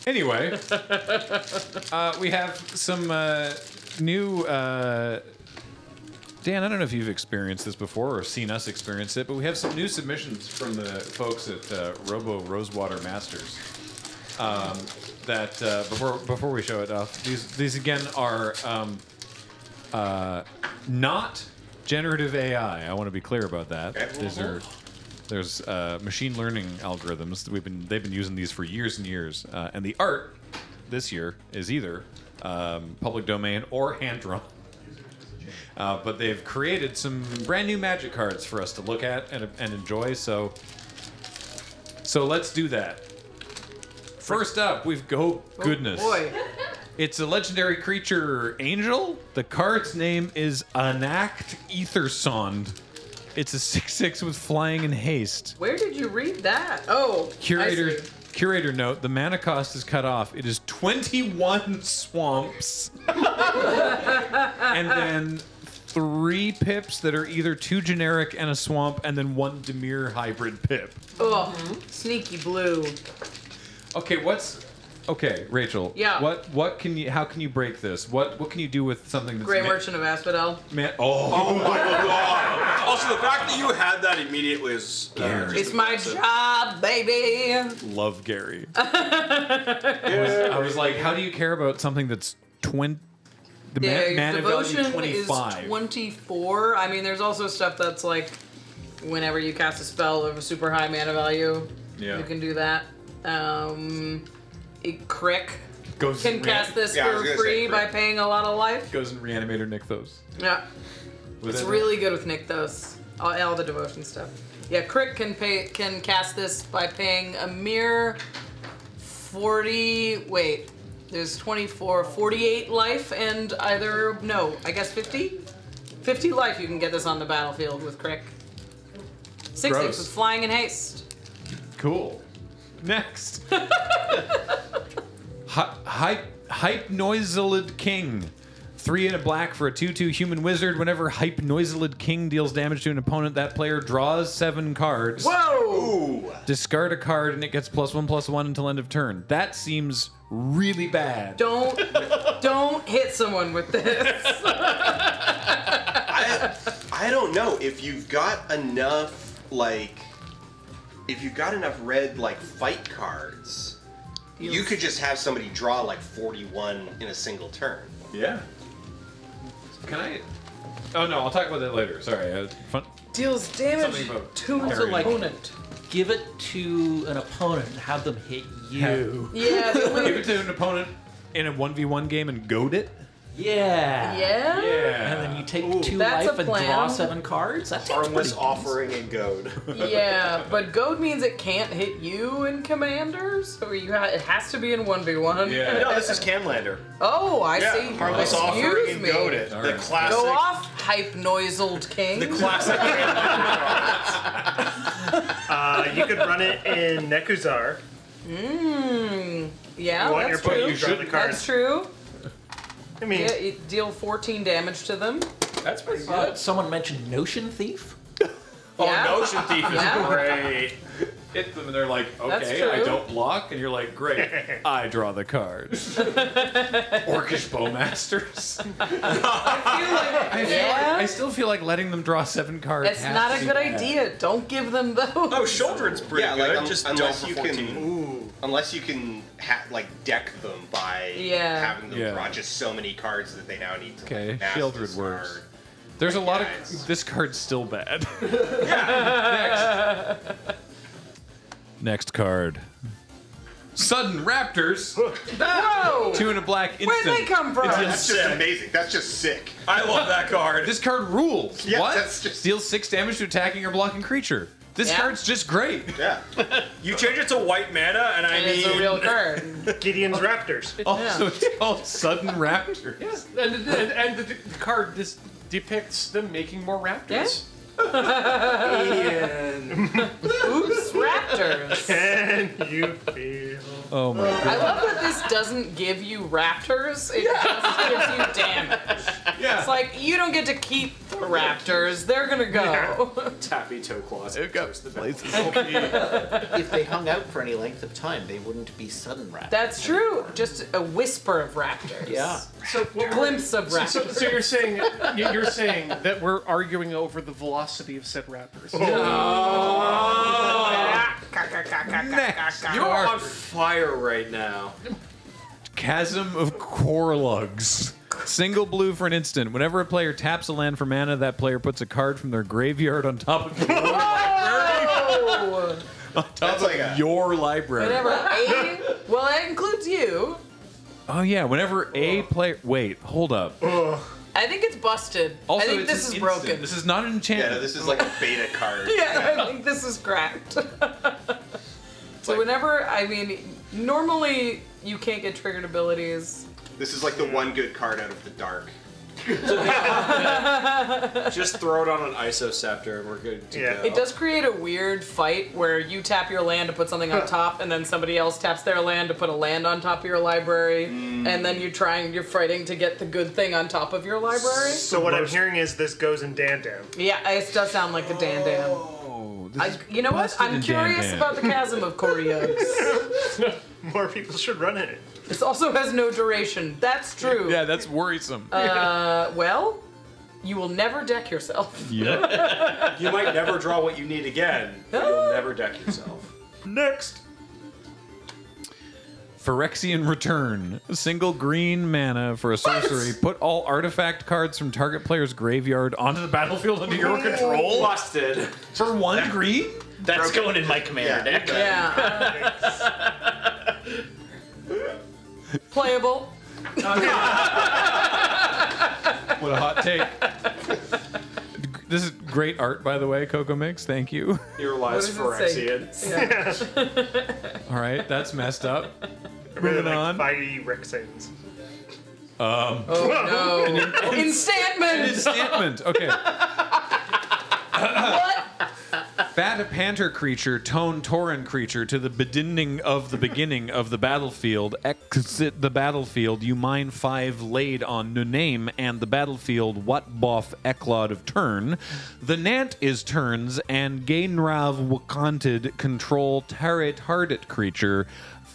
Anyway, we have some new... Dan, I don't know if you've experienced this before or seen us experience it, but we have some new submissions from the folks at RoboRosewater Masters. Before we show it off, these again are not generative AI. I want to be clear about that. Okay. There's machine learning algorithms that they've been using these for years and years, and the art this year is either public domain or hand drawn. But they've created some brand new magic cards for us to look at and enjoy. So let's do that. First up, we've goodness. Oh boy. It's a legendary creature, Angel. The card's name is Anact Ethersond. It's a 6/6 with flying and haste. Where did you read that? Oh, Curator note, the mana cost is cut off. It is 21 swamps. And then 3 pips that are either 2 generic and a swamp, and then 1 Dimir hybrid pip. Oh, sneaky blue. Okay, Rachel. Yeah. How can you break this? What can you do with something that's Grey Merchant of Asphodel. Oh my god! Also, the fact that you had that immediately is it's my job, baby. Love Gary. I was like, how do you care about something that's 20? The mana value devotion 25. is 24. I mean, there's also stuff that's like whenever you cast a spell of a super high mana value, you can do that. Crick can cast this for free by paying a lot of life. Goes in Reanimator Nykthos. Yeah. It's really good with Nykthos. All the devotion stuff. Yeah, Crick can cast this by paying a mere 40... Wait. There's 24, 48 life and either... No, I guess 50? 50 life you can get this on the battlefield with Crick. 6/6 with flying and haste. Cool. Next. Hypnoiselid King. 3 and a black for a 2/2 human wizard. Whenever Hypnoiselid King deals damage to an opponent, that player draws 7 cards. Whoa! Discard a card and it gets +1/+1 until end of turn. That seems really bad. Don't hit someone with this. I don't know if you've got enough red fight cards. You could just have somebody draw 41 in a single turn. Yeah. Can I? Oh no, I'll talk about that later. Sorry. Deals damage to an opponent. Give it to an opponent and have them hit you. Yeah. Give it to an opponent in a 1v1 game and goad it. Yeah. Yeah. Yeah. And then you take 2 life and draw 7 cards. That takes Harmless offering and goad. Yeah, but goad means it can't hit you in commanders, so it has to be in 1v1. Yeah. No, this is Canlander. Oh, I see. Harmless offering and goad it. All The right. classic. Go off, Hypnoiseled King. The classic Canlander. You could run it in Nekuzar. Yeah, Want that's your true. you should the card. That's true. I mean, Yeah, you deal 14 damage to them. That's pretty good. Someone mentioned Notion Thief. Yeah. Notion Thief is great. Hit them and they're like, That's okay, true. I don't block, and you're like, great, I draw the card. Orcish Bowmasters. I still feel like letting them draw 7 cards. It's not a good idea. Don't give them those. Oh, Shouldred's pretty good. Just unless don't you for 14. can, unless you can deck them by having them draw just so many cards that they now need to. Okay, mass Shieldred this works. card. There's a lot Guys. of... This card's still bad. Next card. Sudden Raptors. Whoa! 2 and a black instant. Where'd they come from? That's just amazing. That's just sick. I love that card. This card rules. Yeah, what? that's just- Deals 6 damage to attacking or blocking creature. This card's just great. Yeah. You change it to white mana, and And it's a real card. Gideon's Raptors. Also, it's called Sudden Raptors. Yes, and the card depicts them making more raptors. Oops, Raptors. Can you feel? Oh my god. I love that this doesn't give you Raptors. It just gives you damage. Yeah. It's like, you don't get to keep raptors. They're gonna go. Tappy toe claws. If they hung out for any length of time, they wouldn't be sudden raptors. That's true. Just a whisper of raptors. Yeah. So what Glimpse of raptors. So you're saying that we're arguing over the velocity of said raptors. You are on fire right now. Chasm of Korlugs. Single blue for an instant. Whenever a player taps a land for mana, that player puts a card from their graveyard on top of your library. On top of your library. Whenever well, that includes you. Oh yeah, whenever a player... Wait, hold up. I think it's busted. Also, I think it's this an is instant. broken. This is not an enchantment. Yeah, this is like a beta card. Yeah, I think this is cracked. So whenever, I mean, normally you can't get triggered abilities. This is like the one good card out of the dark. Just throw it on an ISO scepter and we're good to go. It does create a weird fight where you tap your land to put something on top, and then somebody else taps their land to put a land on top of your library, and then you're fighting to get the good thing on top of your library. So what I'm hearing is this goes in Dandam. Yeah, it does sound like the Dandam. Oh, this is You know what? busted I'm in curious Dandam. about the chasm of Korlugs. More people should run it. This also has no duration. That's true. Yeah, that's worrisome. Well, you will never deck yourself. Yep. You might never draw what you need again, but you'll never deck yourself. Next. Phyrexian Return. Single green mana for a sorcery. Put all artifact cards from target player's graveyard onto the battlefield under your control. Busted. For 1 green? That's going in my commander deck. Yeah. Playable. What a hot take. This is great art, by the way, Coco Mix. Thank you. Your lies What does it say? Phyrexian. All right, that's messed up. I really Moving on. like Fiery Rexins. Oh no. Enchantment! Enchantment. Okay. What? Fat Panther creature, Tone Tauren creature, to the beginning of the battlefield. Exit the battlefield. You mine 5 laid on no name and the battlefield. What boff Eklod of turn. The Nant is turns and Gainrav Wakanted control Taret Hardit creature.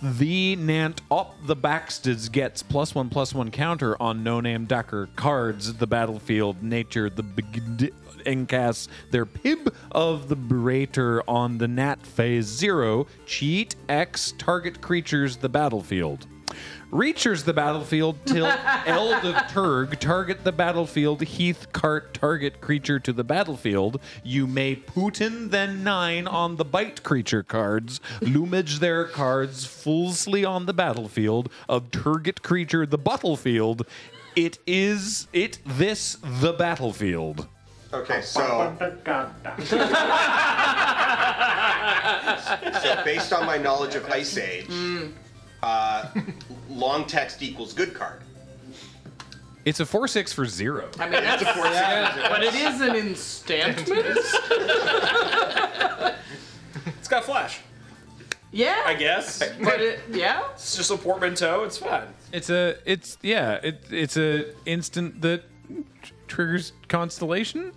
The Nant up the Baxteds gets +1/+1 counter on no-name Decker cards. The battlefield nature the encasts their Pib of the Brater on the Nat phase 0. Cheat X target creatures the battlefield. Reachers the battlefield till Eld of Turg target the battlefield. Heath cart target creature to the battlefield. You may Putin then 9 on the bite creature cards. Lumage their cards fullsly on the battlefield of target creature the battlefield. This the battlefield. Okay, so based on my knowledge of Ice Age, long text equals good card. It's a 4/6 for 0. I mean, that's but it is an enchantment. It's got flash, Yeah. I guess. But yeah. It's just a portmanteau. It's fine. It's a instant that triggers Constellation,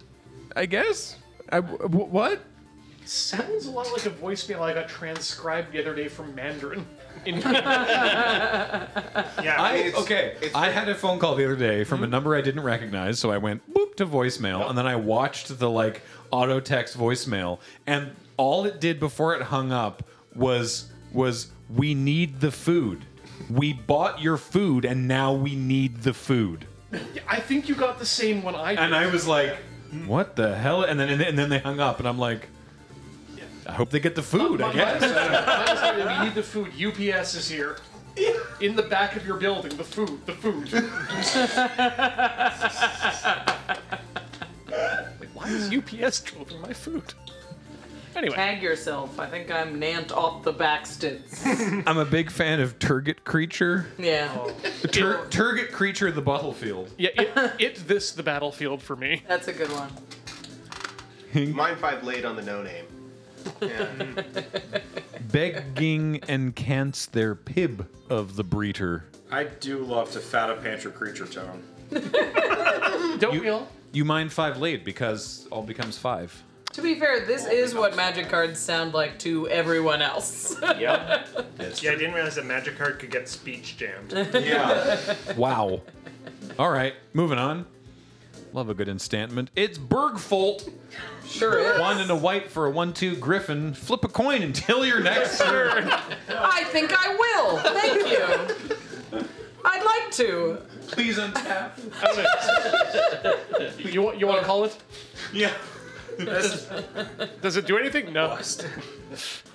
I guess. What? Sounds a lot like a voicemail I got transcribed the other day from Mandarin. Yeah, I mean, I had a phone call the other day from a number I didn't recognize, so I went boop to voicemail, and then I watched the auto text voicemail, and all it did before it hung up was we need the food. We bought your food, and now we need the food. I think you got the same one I did. And I was like, what the hell? And then they hung up, and I'm like, I hope they get the food, I guess. We need the food. UPS is here. In the back of your building, the food. Why is UPS delivering my food? Anyway. Tag yourself. I think I'm Nant off the Baxteds. I'm a big fan of Turget Creature. Yeah. Turget Creature, the battlefield. Yeah, it's the battlefield for me. That's a good one. Mine 5 laid on the no name. Yeah. Begging and cants their Pib of the Breeder. I do love to fat a panther creature tone. Don't we all? You mine 5 late because all becomes 5. To be fair, this is what magic cards sound like to everyone else. Yep. Yeah, I didn't realize that magic card could get speech jammed. Yeah. Wow. All right, moving on. Love a good enchantment. It's Bergfolt. Sure is. 1 and a white for a 1/2 Griffin. Flip a coin until your next turn. I think I will. Thank you. I'd like to. Please untap. You want to call it? Yeah. Does it do anything? No.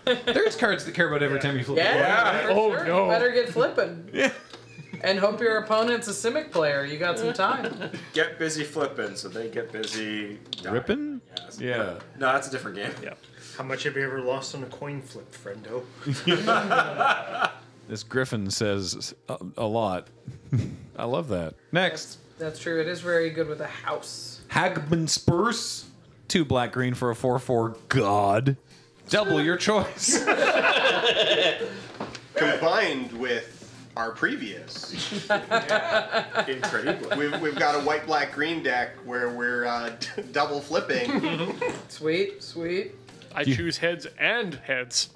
There's cards that care about every time you flip a coin. Yeah. for Oh, sure. no. You better get flipping. Yeah. And hope your opponent's a Simic player. You got some time. Get busy flipping, so they get busy dying. Ripping? Yes. Yeah. No, that's a different game. Yeah. How much have you ever lost on a coin flip, friendo? This Griffin says a lot. I love that. Next. That's true. It is very good with a house. Hagman Spurs. 2 black green for a 4/4 God. Double your choice. Combined with our previous, Incredible. we've got a white, black, green deck where we're double flipping. Sweet, sweet. I choose heads and heads.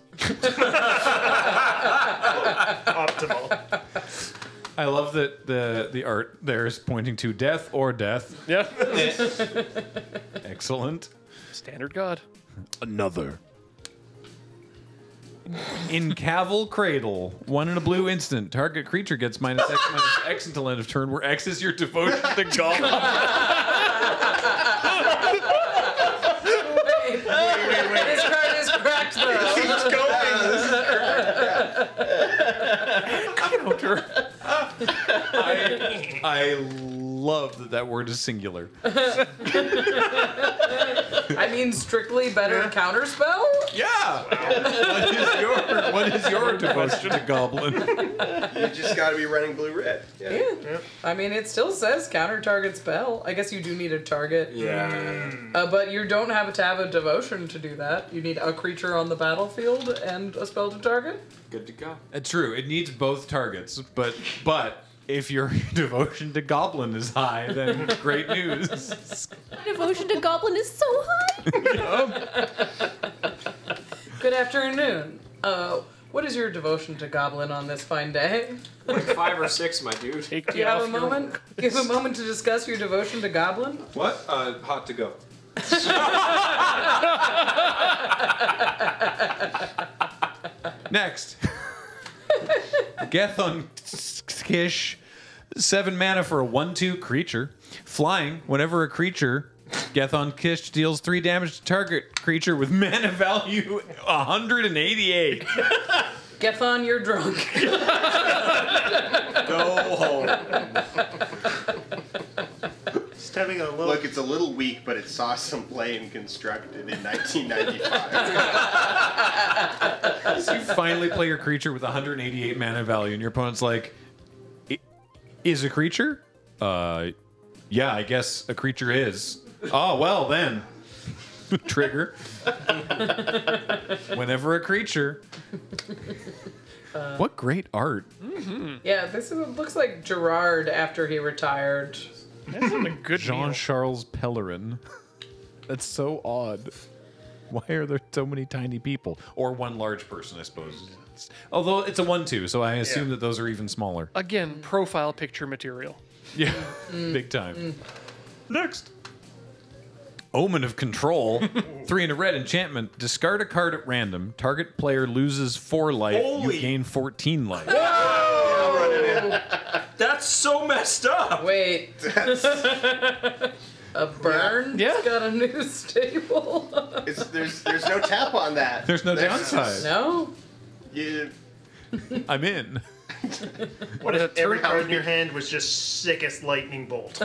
Optimal. I love that the art there is pointing to death or death. Yeah. Excellent. Standard God. Another. In Cavill Cradle, 1 in a blue instant. Target creature gets -X until end of turn, where X is your devotion to God. Wait. This card is cracked though. Counter. I love that word is singular. I mean, strictly better counterspell? Yeah. What is your devotion to Goblin? You just got to be running blue-red. Yeah. I mean, it still says counter target spell. I guess you do need a target. Yeah. But you don't have to have a devotion to do that. You need a creature on the battlefield and a spell to target. Good to go. It's true. It needs both targets, but if your devotion to Goblin is high, then great news. Devotion to Goblin is so high. Good afternoon. What is your devotion to Goblin on this fine day? Like 5 or 6, my dude. Take Do you have a moment? Do you have a moment to discuss your devotion to Goblin? What? Hot to go. Next. Gethon Kish. 7 mana for a 1/2 creature. Flying, whenever a creature, Gethon Kish deals 3 damage to target creature with mana value 188. Gethon, you're drunk. Go home. Just having a little. Look, it's a little weak, but it saw some play and constructed in 1995. So you finally play your creature with 188 mana value, and your opponent's like, is a creature? Yeah, I guess a creature is. Oh, well then. Trigger. Whenever a creature. What great art. Yeah, looks like Gerard after he retired. That's a good meal. Jean-Charles Pellerin. That's so odd. Why are there so many tiny people? Or one large person, I suppose. Although it's a 1/2, so I assume that those are even smaller. Again, profile picture material. Yeah, big time. Next. Omen of Control. 3 in a red enchantment. Discard a card at random. Target player loses 4 life. Holy. You gain 14 life. That's so messed up. Wait. A burn? Yeah. It's got a new stable. There's no tap on that. There's no downside. No? I'm in. What if every card in your hand was just sickest lightning bolt?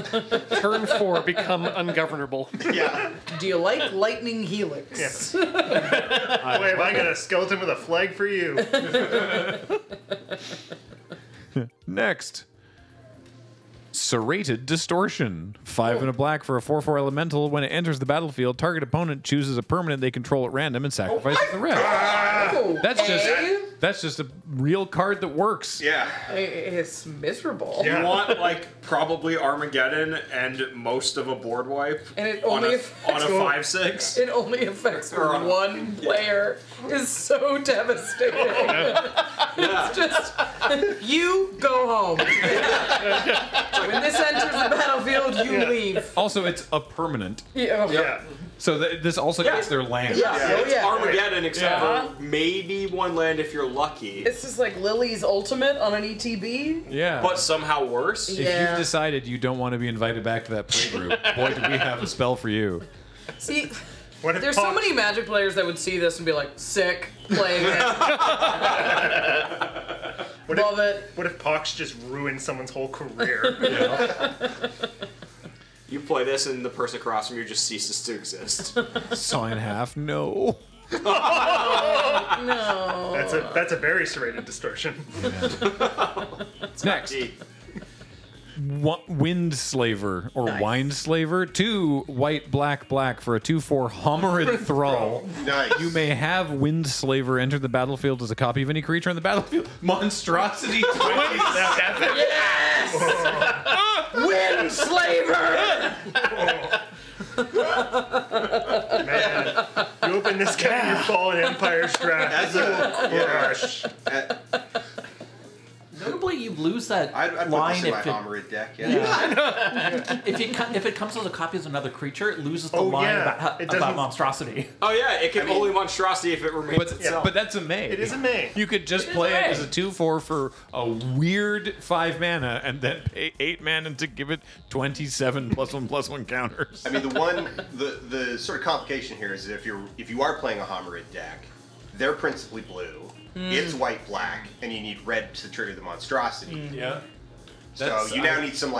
Turn 4, become ungovernable. Yeah. Do you like Lightning Helix? Yes. Wait, have I got a skeleton with a flag for you? Next. Serrated Distortion. 5 and a black for a 4/4 elemental. When it enters the battlefield, target opponent chooses a permanent they control at random and sacrifices the rest. Oh, That's just That's just a real card that works. Yeah. It's miserable. You want like probably Armageddon and most of a board wipe And it on only a affects 5/6. It only affects Or on a- one player. Is so devastating. It's just you go home. When this enters the battlefield, you leave. Also, it's a permanent. Yeah. So this also gets their land. Yeah. Oh, It's yeah. Armageddon, except Yeah. for maybe one land if you're lucky. This is like Lily's ultimate on an ETB. Yeah. But somehow worse. If Yeah. you've decided you don't want to be invited back to that play group, boy, do we have a spell for you. See, What if there's so Pox- many Magic players that would see this and be like, sick, playing it. Love it. What if Pox just ruined someone's whole career? You play this and the person across from you just ceases to exist. Saw in half. No. No. That's a very serrated distortion. Next. Gee. Wind Slaver or Wind Slaver. 2 white, black, black for a 2/4 Hominid Thrall. Nice. You may have Wind Slaver enter the battlefield as a copy of any creature on the battlefield. Monstrosity 20. Wind Slaver! Man, you open this guy in your Fallen Empire draft. That's a Notably, you lose that I'd put line this in my if it, Hominid deck. Yeah. if it comes with a copy as another creature, it loses the Oh, line yeah. about, It about doesn't- monstrosity. Oh yeah, it can only monstrosity if it remains itself. But that's a May. It is a May. You could just play it as a 2/4 for a weird 5 mana and then pay 8 mana to give it 27 +1/+1 counters. I mean, the sort of complication here is if you are playing a Hominid deck, they're principally blue. It's white black, and you need red to trigger the monstrosity. Yeah. So you now need some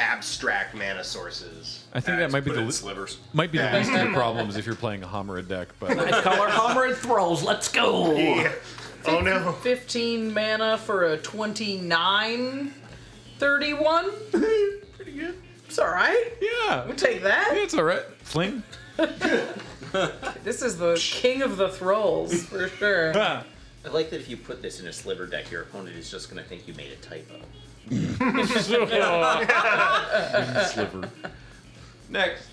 abstract mana sources. I think that might be Put it in the slivers. might be the least of your problems if you're playing a Hominid deck, but Nice color, Hominid Thralls, let's go! Yeah. Oh no. 15 mana for a 29/31. pretty good. It's alright. Yeah. We'll take that. Yeah, it's all right. Fling. This is the king of the thralls, for sure. I like that if you put this in a sliver deck, your opponent is just going to think you made a typo. Sliver. Next.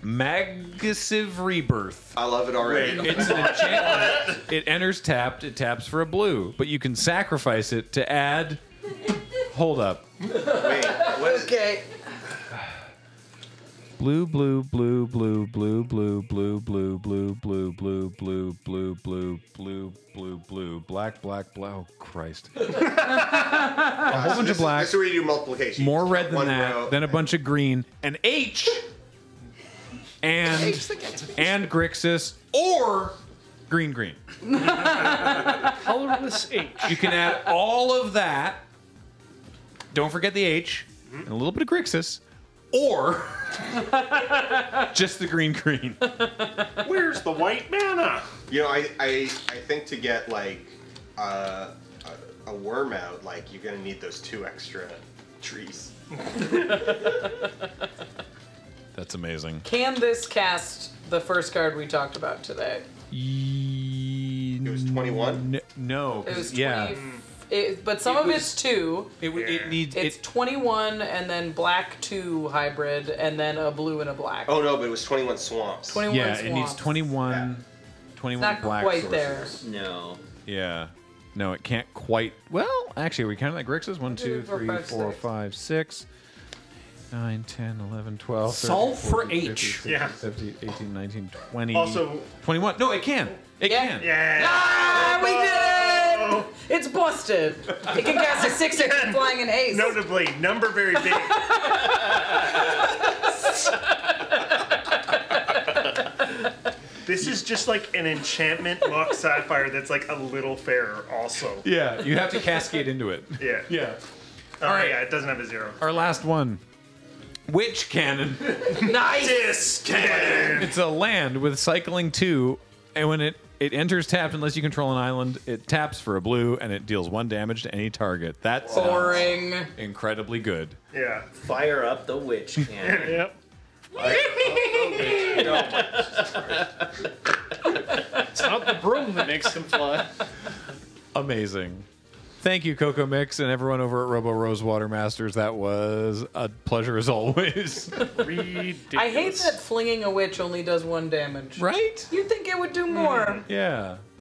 Massive Rebirth. I love it already. It's an enchantment. It enters tapped. It taps for a blue, but you can sacrifice it to add. Hold up. Wait, what is Okay. Blue, blue, blue, blue, blue, blue, blue, blue, blue, blue, blue, blue, blue, blue, blue, blue, blue, black, black, black. Oh Christ! A whole bunch of black. This is where you do multiplication. More red than One that. row. Then a bunch of green. An H. And Grixis or green. Colorless H. You can add all of that. Don't forget the H and a little bit of Grixis, or just the green. Where's the white mana? You know, I think to get like a worm out, like you're gonna need those 2 extra trees. That's amazing. Can this cast the first card we talked about today? It was 21? No. It was 20. Yeah. But some of it's 2. It needs. It's 21 and then black 2 hybrid and then a blue and a black. Oh no, but it was 21 swamps. 21 Yeah, swamps. it needs 21. 21 Not black quite sources. there. No. Yeah. No, it can't quite. Well, actually, are we counting like Grixis? 1, 2, 3, 4, 5, 6, 9, 10, 11, 12, 13, Solve for 14, 15, H. 16, Yeah. 17, 18, 19, 20. Also- 21. No, it can. It Yeah. can. Yeah. Ah, we did it! It's busted. It can cast a 6/6 with flying and haste. Notably, number very big. This is just like an enchantment Mock Sapphire that's like a little fairer also. Yeah, you have to cascade into it. Yeah. Yeah. Oh, All right. yeah, it doesn't have a 0. Our last one. Witch Cannon. Nice! It's a land with cycling 2, and when it enters tapped, unless you control an island, it taps for a blue, and it deals 1 damage to any target. That's Boring. incredibly good. Yeah. Fire up the witch cannon. Yep. It's not the broom that makes them fly. Amazing. Thank you, Coco Mix, and everyone over at RoboRosewater Masters. That was a pleasure as always. Ridiculous. I hate that flinging a witch only does 1 damage. Right? You'd think it would do more. Yeah.